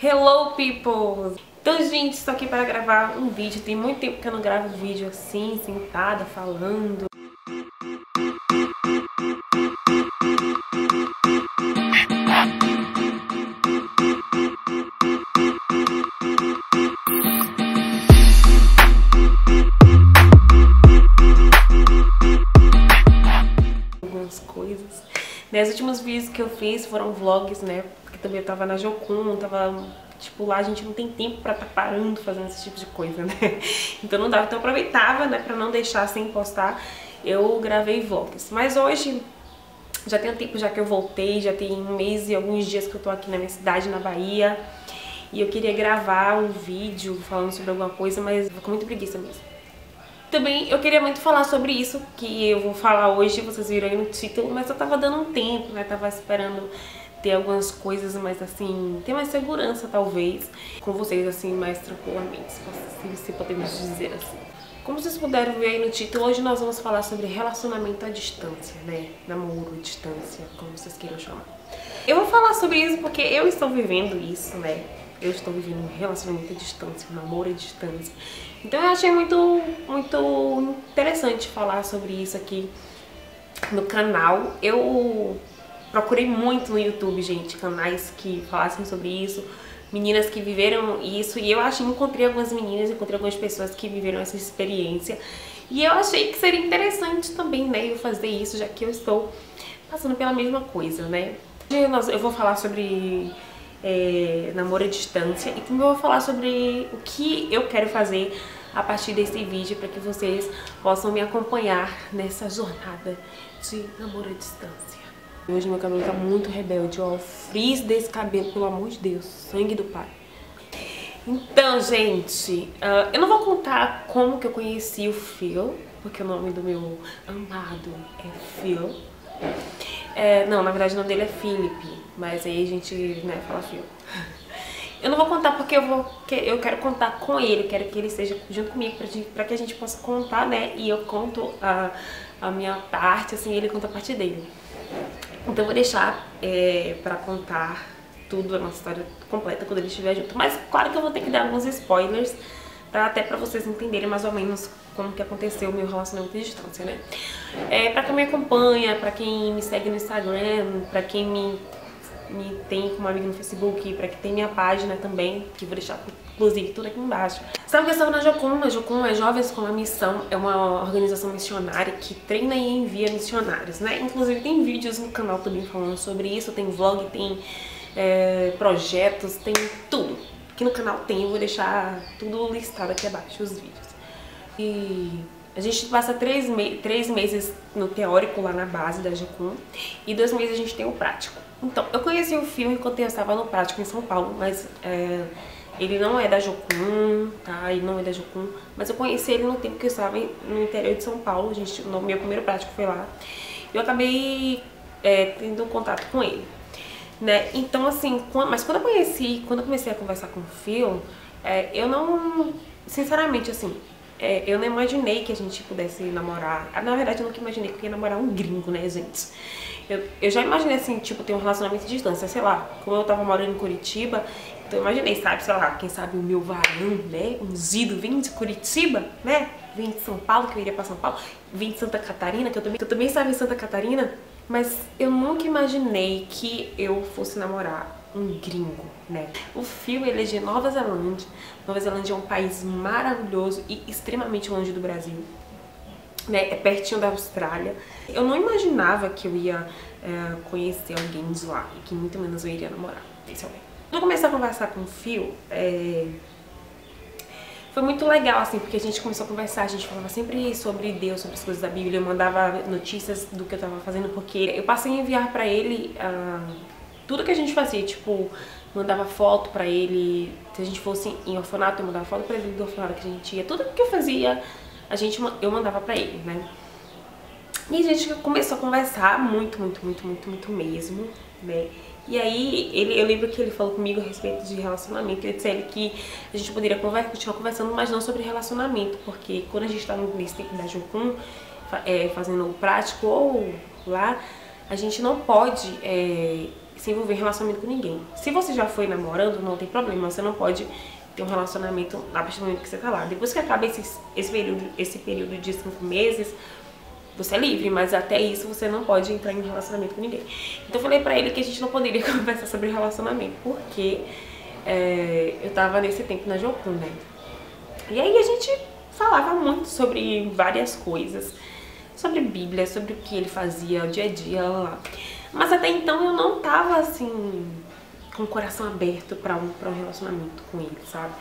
Hello people! Então gente, estou aqui para gravar um vídeo. Tem muito tempo que eu não gravo vídeo assim, sentada, falando. Algumas coisas. Os últimos vídeos que eu fiz foram vlogs, né? Porque também eu tava na Jocum, tipo, lá a gente não tem tempo pra estar parando fazendo esse tipo de coisa, né? Então não dava, então eu aproveitava, né, pra não deixar sem postar, eu gravei vlogs. Mas hoje, já tem um tempo já que eu voltei, já tem um mês e alguns dias que eu tô aqui na minha cidade, na Bahia. E eu queria gravar um vídeo falando sobre alguma coisa, mas eu vou com muita preguiça mesmo. Também eu queria muito falar sobre isso, que eu vou falar hoje, vocês viram aí no título, mas eu tava dando um tempo, né, tava esperando ter algumas coisas mais assim, ter mais segurança talvez, com vocês assim, mais tranquilamente, se podemos dizer assim. Como vocês puderam ver aí no título, hoje nós vamos falar sobre relacionamento à distância, né, namoro à distância, como vocês queiram chamar. Eu vou falar sobre isso porque eu estou vivendo isso, né, eu estou vivendo um relacionamento à distância, um namoro à distância. Então eu achei muito interessante falar sobre isso aqui no canal. Eu procurei muito no YouTube, gente, canais que falassem sobre isso, meninas que viveram isso, e eu encontrei algumas meninas, encontrei algumas pessoas que viveram essa experiência, e eu achei que seria interessante também, né, eu fazer isso, já que eu estou passando pela mesma coisa, né. Eu vou falar sobre namoro à distância, e também vou falar sobre o que eu quero fazer a partir desse vídeo para que vocês possam me acompanhar nessa jornada de namoro à distância. Hoje meu cabelo tá muito rebelde, ó, o frizz desse cabelo, pelo amor de Deus, sangue do pai. Então, gente, eu não vou contar como que eu conheci o Phil, porque o nome do meu amado é Phil. Não, na verdade o nome dele é Felipe, mas aí a gente, né, fala Phil. Eu não vou contar porque eu quero contar com ele, eu quero que ele esteja junto comigo pra que a gente possa contar, né? E eu conto a minha parte, assim, ele conta a parte dele. Então eu vou deixar pra contar tudo, a nossa história completa quando ele estiver junto. Mas claro que eu vou ter que dar alguns spoilers, até pra vocês entenderem mais ou menos como que aconteceu o meu relacionamento à distância, né? Pra quem me acompanha, pra quem me segue no Instagram, pra quem me tem como amigo no Facebook, pra quem tem minha página também, que vou deixar inclusive tudo aqui embaixo. Sabe que eu estava na Jocum? A Jocum é Jovens com a Missão, é uma organização missionária que treina e envia missionários, né? Inclusive tem vídeos no canal também falando sobre isso, tem vlog, tem projetos, tem tudo. Aqui no canal tem, eu vou deixar tudo listado aqui abaixo, os vídeos. E a gente passa 3 meses no teórico lá na base da Jocum e 2 meses a gente tem o prático. Então, eu conheci o Phil enquanto eu estava no prático em São Paulo, mas ele não é da Jocum, tá? Ele não é da Jocum, mas eu conheci ele no tempo que eu estava no interior de São Paulo, no meu primeiro prático foi lá. Eu acabei tendo contato com ele, né? Então, assim, mas quando eu comecei a conversar com o Phil, eu não, sinceramente, assim, eu não imaginei que a gente pudesse namorar. Na verdade, eu nunca imaginei que eu ia namorar um gringo, né, gente? Eu já imaginei, assim, tipo, ter um relacionamento de distância, sei lá, como eu tava morando em Curitiba, então eu imaginei, sabe, sei lá, quem sabe o meu varão, né, ungido, vem de Curitiba, né, vem de São Paulo, que eu iria pra São Paulo, vem de Santa Catarina, que eu também estava em Santa Catarina, mas eu nunca imaginei que eu fosse namorar um gringo, né. O Phil, ele é de Nova Zelândia. Nova Zelândia é um país maravilhoso e extremamente longe do Brasil, né, é pertinho da Austrália. Eu não imaginava que eu ia conhecer alguém de lá e que muito menos eu iria namorar esse alguém. Quando eu comecei a conversar com o Phil, foi muito legal, assim, porque a gente começou a conversar, a gente falava sempre sobre Deus, sobre as coisas da Bíblia, eu mandava notícias do que eu tava fazendo, porque eu passei a enviar pra ele tudo que a gente fazia, tipo, mandava foto pra ele, se a gente fosse em orfanato, eu mandava foto pra ele do orfanato que a gente ia, tudo que eu fazia, eu mandava pra ele, né? E a gente começou a conversar muito mesmo, né? E aí, eu lembro que ele falou comigo a respeito de relacionamento. Ele disse que a gente poderia continuar conversando, mas não sobre relacionamento, porque quando a gente tá nesse tempo da Jocum, fazendo o prático ou lá, a gente não pode se envolver em relacionamento com ninguém. Se você já foi namorando, não tem problema, você não pode ter um relacionamento a partir do momento que você tá lá. Depois que acaba esse período de 5 meses, você é livre, mas até isso você não pode entrar em relacionamento com ninguém. Então eu falei pra ele que a gente não poderia conversar sobre relacionamento, porque eu tava nesse tempo na Jocum, né? E aí a gente falava muito sobre várias coisas, sobre Bíblia, sobre o que ele fazia, o dia a dia, lá. Mas até então eu não tava assim, com o coração aberto pra um relacionamento com ele, sabe?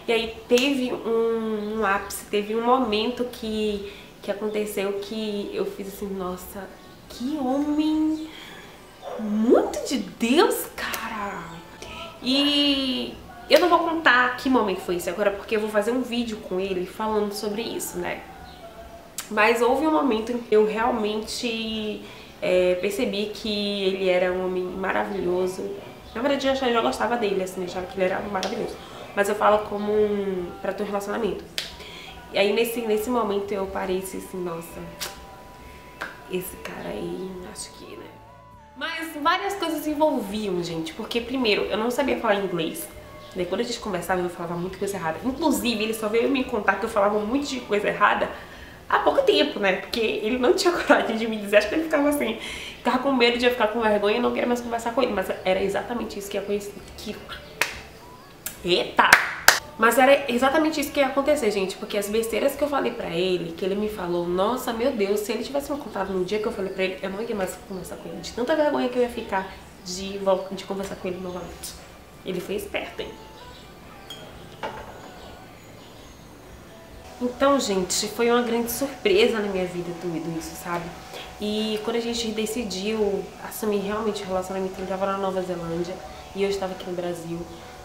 E aí teve um ápice, teve um momento que aconteceu que eu fiz assim, nossa, que homem muito de Deus, cara! E eu não vou contar que momento foi isso agora, porque eu vou fazer um vídeo com ele falando sobre isso, né? Mas houve um momento em que eu realmente percebi que ele era um homem maravilhoso. Na verdade, eu já gostava dele, assim, eu achava que ele era maravilhoso. Mas eu falo como pra ter um relacionamento. E aí, nesse momento, eu parei e disse assim, nossa, esse cara aí, acho que, né? Mas várias coisas envolviam, gente, porque primeiro, eu não sabia falar inglês. Daí quando a gente conversava, eu falava muita coisa errada. Inclusive, ele só veio me contar que eu falava um monte de coisa errada há pouco tempo, né? Porque ele não tinha coragem de me dizer, acho que ele ficava assim, ficava com medo de eu ficar com vergonha e não querer mais conversar com ele. Mas era exatamente isso que ia acontecer. Eita! Mas era exatamente isso que ia acontecer, gente, porque as besteiras que eu falei pra ele, que ele me falou, nossa, meu Deus, se ele tivesse me contado no dia que eu falei pra ele, eu não ia mais conversar com ele, de tanta vergonha que eu ia ficar de conversar com ele novamente. Ele foi esperto, hein? Então, gente, foi uma grande surpresa na minha vida tudo isso, sabe? E quando a gente decidiu assumir realmente o relacionamento, ele tava na Nova Zelândia e eu estava aqui no Brasil,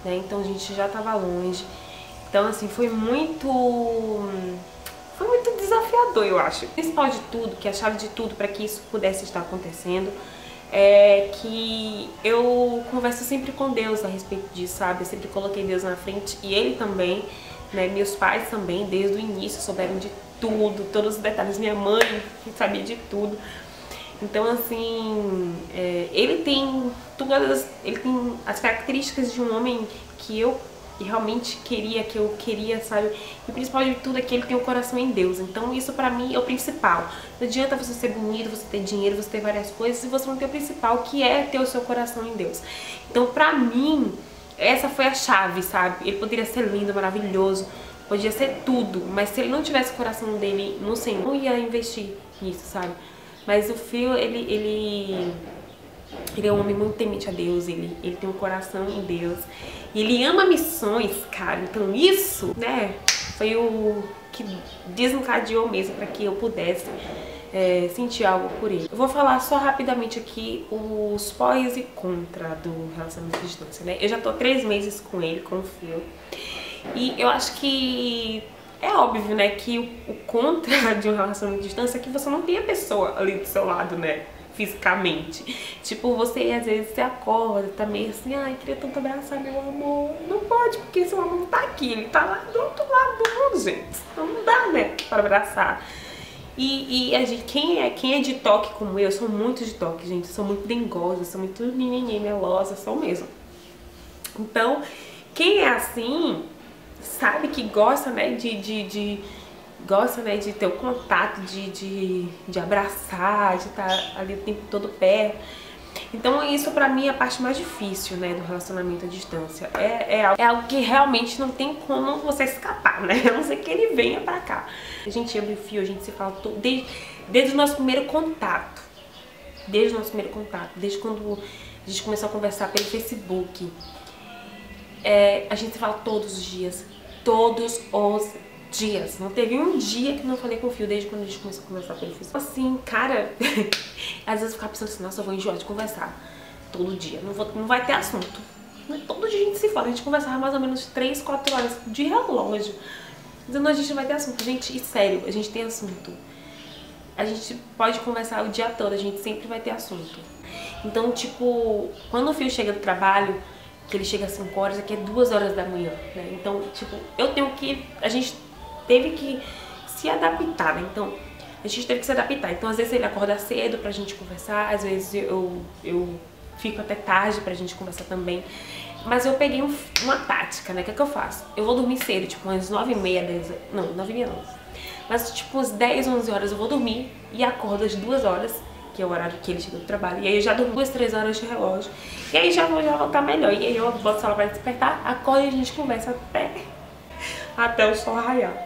né? Então a gente já tava longe. Então, assim, foi muito desafiador, eu acho. O principal de tudo, que a chave de tudo para que isso pudesse estar acontecendo, é que eu converso sempre com Deus a respeito disso, sabe? Eu sempre coloquei Deus na frente e ele também, né? Meus pais também, desde o início, souberam de tudo, todos os detalhes. Minha mãe sabia de tudo. Então, assim, ele tem as características de um homem que eu realmente queria, sabe? E o principal de tudo é que ele tem o coração em Deus. Então isso pra mim é o principal. Não adianta você ser bonito, você ter dinheiro, você ter várias coisas, se você não tem o principal, que é ter o seu coração em Deus. Então pra mim, essa foi a chave, sabe? Ele poderia ser lindo, maravilhoso, podia ser tudo, mas se ele não tivesse o coração dele no Senhor, não ia investir nisso, sabe? Mas o Phil, ele é um homem muito temente a Deus, ele tem um coração em Deus. E ele ama missões, cara. Então isso, né, foi o que desencadeou mesmo para que eu pudesse sentir algo por ele. Eu vou falar só rapidamente aqui os pós e contra do relacionamento à distância, né? Eu já tô há 3 meses com ele, com o Phil. E eu acho que é óbvio, né, que o contra de um relacionamento à distância é que você não tem a pessoa ali do seu lado, né? Fisicamente. Tipo, você às vezes você acorda, tá meio assim, ai, queria tanto abraçar meu amor. Não pode, porque seu amor não tá aqui, ele tá lá do outro lado do mundo, gente. Então não dá, né, pra abraçar. E a gente, quem é de toque como eu sou muito de toque, gente. Eu sou muito dengosa, sou muito menininha, melosa, sou mesmo. Então, quem é assim, sabe que gosta, né, gosta, né, de ter o contato, de abraçar, de estar ali o tempo todo perto. Então isso pra mim é a parte mais difícil, né, do relacionamento à distância. É algo que realmente não tem como você escapar, né, a não ser que ele venha pra cá. A gente abre o fio, a gente se fala desde o nosso primeiro contato. Desde o nosso primeiro contato, desde quando a gente começou a conversar pelo Facebook. A gente se fala todos os dias. Todos os dias. Não teve um dia que não falei com o Phil desde quando a gente começou a conversar pelo Facebook. Assim, cara, às vezes eu ficava pensando assim, nossa, eu vou enjoar de conversar todo dia. Não vai ter assunto. Todo dia a gente se fala. A gente conversava mais ou menos 3, 4 horas de relógio. Dizendo, a gente não vai ter assunto. Gente, e sério, a gente tem assunto. A gente pode conversar o dia todo, a gente sempre vai ter assunto. Então, tipo, quando o Phil chega do trabalho, que ele chega às 5 horas, aqui é 2 horas da manhã, né? Então, tipo, a gente teve que se adaptar, né? Então, a gente teve que se adaptar. Então, às vezes ele acorda cedo pra gente conversar, às vezes eu fico até tarde pra gente conversar também. Mas eu peguei uma tática, né? O que é que eu faço? Eu vou dormir cedo, tipo umas 9h30, 10... Não, 9h30 não. Mas tipo uns 10, 11 horas eu vou dormir e acordo às 2 horas, que é o horário que ele chega do trabalho. E aí eu já durmo 2, 3 horas de relógio. E aí já vou voltar melhor. E aí eu boto o celular pra despertar, acordo e a gente conversa até o sol raiar.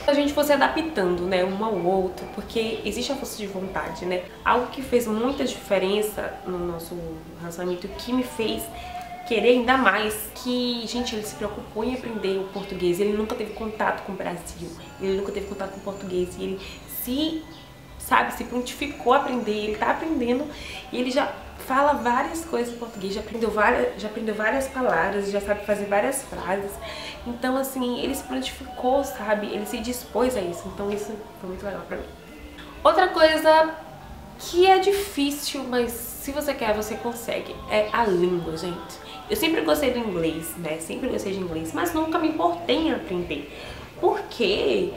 A gente fosse adaptando, né, um ao outro, porque existe a força de vontade, né? Algo que fez muita diferença no nosso relacionamento, que me fez querer ainda mais, que, gente, ele se preocupou em aprender o português, ele nunca teve contato com o Brasil, ele nunca teve contato com o português, e ele se prontificou a aprender, ele tá aprendendo, e ele já fala várias coisas em português, já aprendeu várias palavras, já sabe fazer várias frases. Então, assim, ele se prontificou, sabe? Ele se dispôs a isso. Então, isso foi muito legal pra mim. Outra coisa que é difícil, mas se você quer, você consegue, é a língua, gente. Eu sempre gostei do inglês, né? Sempre gostei de inglês, mas nunca me importei em aprender. Por quê?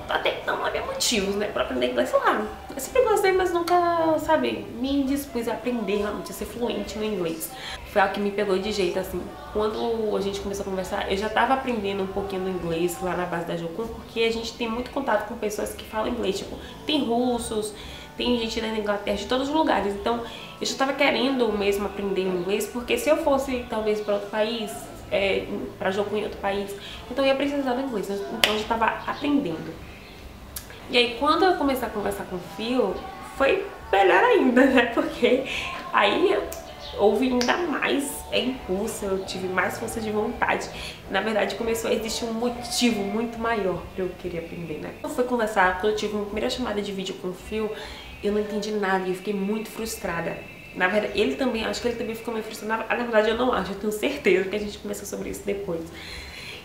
Até então não havia motivos, né, pra aprender inglês, sei lá. Eu sempre gostei, mas nunca, sabe, me dispus a aprender realmente, a ser fluente no inglês. Foi algo que me pegou de jeito, assim. Quando a gente começou a conversar, eu já tava aprendendo um pouquinho do inglês lá na base da Jocum, porque a gente tem muito contato com pessoas que falam inglês, tipo, tem russos, tem gente da Inglaterra, de todos os lugares. Então, eu já tava querendo mesmo aprender inglês, porque se eu fosse, talvez, pra outro país, pra Jocum em outro país, então eu ia precisar do inglês. Então, eu já tava aprendendo. E aí, quando eu comecei a conversar com o Fio, foi melhor ainda, né? Porque aí houve ainda mais impulso, eu tive mais força de vontade. Na verdade, começou a existir um motivo muito maior pra eu querer aprender, né? Quando eu fui conversar, quando eu tive uma primeira chamada de vídeo com o Fio, eu não entendi nada e eu fiquei muito frustrada. Na verdade, ele também, acho que ele também ficou meio frustrado. Na verdade, eu não acho, eu tenho certeza que a gente conversou sobre isso depois.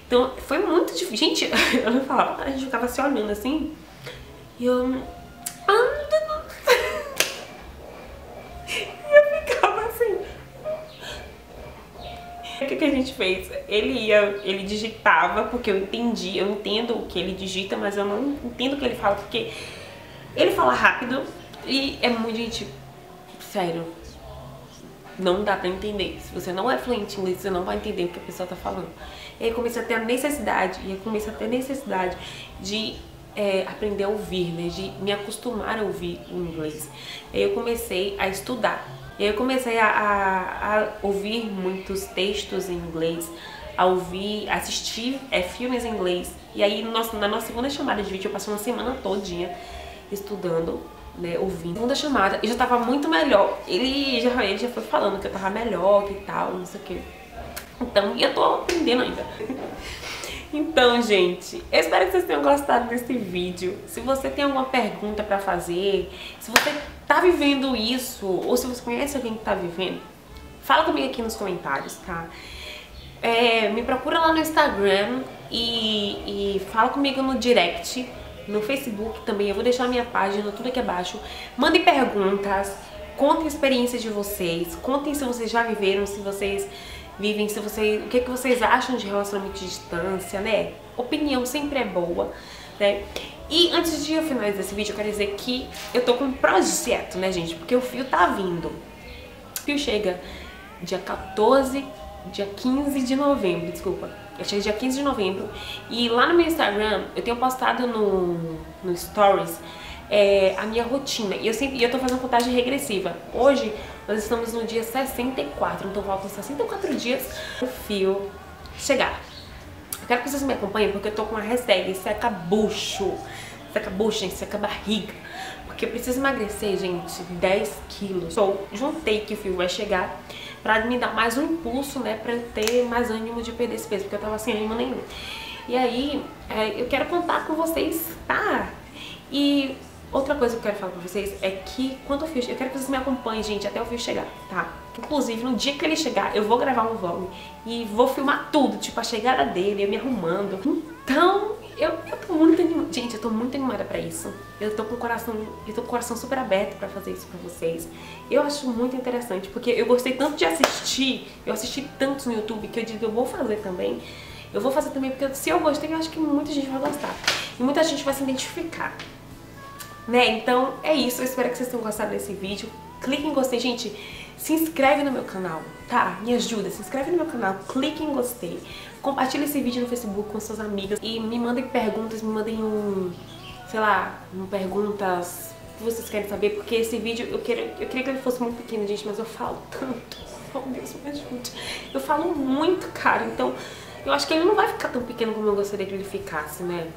Então, foi muito difícil. Gente, eu não falava, a gente ficava se olhando assim. E eu ficava assim. O que a gente fez? Ele digitava, porque eu entendo o que ele digita, mas eu não entendo o que ele fala, porque ele fala rápido e é muito, gente, sério, não dá pra entender. Se você não é fluente em inglês, você não vai entender o que a pessoa tá falando. E aí comecei a ter a necessidade, de aprender a ouvir, né? De me acostumar a ouvir o inglês. E aí eu comecei a estudar. E aí eu comecei a ouvir muitos textos em inglês, assistir filmes em inglês. E aí na nossa segunda chamada de vídeo eu passei uma semana todinha estudando, né, ouvindo. Segunda chamada, eu já tava muito melhor. Ele já foi falando que eu tava melhor, que tal, não sei o que. Então, eu tô aprendendo ainda. Então, gente, eu espero que vocês tenham gostado desse vídeo. Se você tem alguma pergunta pra fazer, se você tá vivendo isso, ou se você conhece alguém que tá vivendo, fala comigo aqui nos comentários, tá? Me procura lá no Instagram e fala comigo no direct, no Facebook também. Eu vou deixar a minha página tudo aqui abaixo. Mandem perguntas, contem experiências de vocês, contem se vocês já viveram, se vocês vivem, o que vocês acham de relacionamento de distância, né? Opinião sempre é boa, né? E antes de eu finalizar esse vídeo, eu quero dizer que eu tô com um projeto, né, gente? Porque o Fio tá vindo. O Fio chega dia 15 de novembro, desculpa. Eu chego dia 15 de novembro. E lá no meu Instagram, eu tenho postado no Stories a minha rotina. E eu tô fazendo contagem regressiva. Hoje, nós estamos no dia 64, então faltam 64 dias pro Fio chegar. Eu quero que vocês me acompanhem, porque eu tô com a hashtag seca bucho. Seca bucho, gente, seca barriga. Porque eu preciso emagrecer, gente, 10 quilos. Eu juntei que o Fio vai chegar pra me dar mais um impulso, né, pra eu ter mais ânimo de perder esse peso, porque eu tava sem ânimo nenhum. E aí, eu quero contar com vocês, tá? E outra coisa que eu quero falar pra vocês é que quando o Fio chegar, eu quero que vocês me acompanhem, gente, até o Fio chegar, tá? Inclusive, no dia que ele chegar, eu vou gravar um vlog e vou filmar tudo, tipo, a chegada dele, eu me arrumando. Então, eu tô muito animada, gente, eu tô muito animada pra isso. Eu tô com o coração super aberto pra fazer isso pra vocês. Eu acho muito interessante, porque eu gostei tanto de assistir, eu assisti tantos no YouTube, que eu digo, eu vou fazer também. Eu vou fazer também, porque se eu gostei, eu acho que muita gente vai gostar. E muita gente vai se identificar. Né? Então é isso, eu espero que vocês tenham gostado desse vídeo. clique em gostei, gente. Se inscreve no meu canal, tá? Me ajuda, se inscreve no meu canal, clique em gostei. Compartilha esse vídeo no Facebook com suas amigas e me mandem perguntas, me mandem perguntas que vocês querem saber, porque esse vídeo eu queria que ele fosse muito pequeno, gente, mas eu falo tanto. Oh, Deus, me ajude. Eu falo muito, cara, então eu acho que ele não vai ficar tão pequeno como eu gostaria que ele ficasse, né?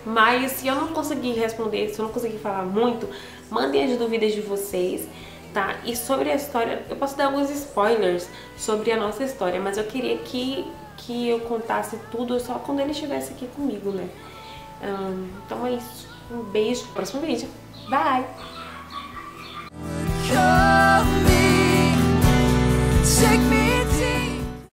Mas se eu não conseguir responder, se eu não conseguir falar muito, mandem as dúvidas de vocês, tá? E sobre a história, eu posso dar alguns spoilers sobre a nossa história, mas eu queria que eu contasse tudo só quando ele estivesse aqui comigo, né? Então é isso. Um beijo. Próximo vídeo. Bye!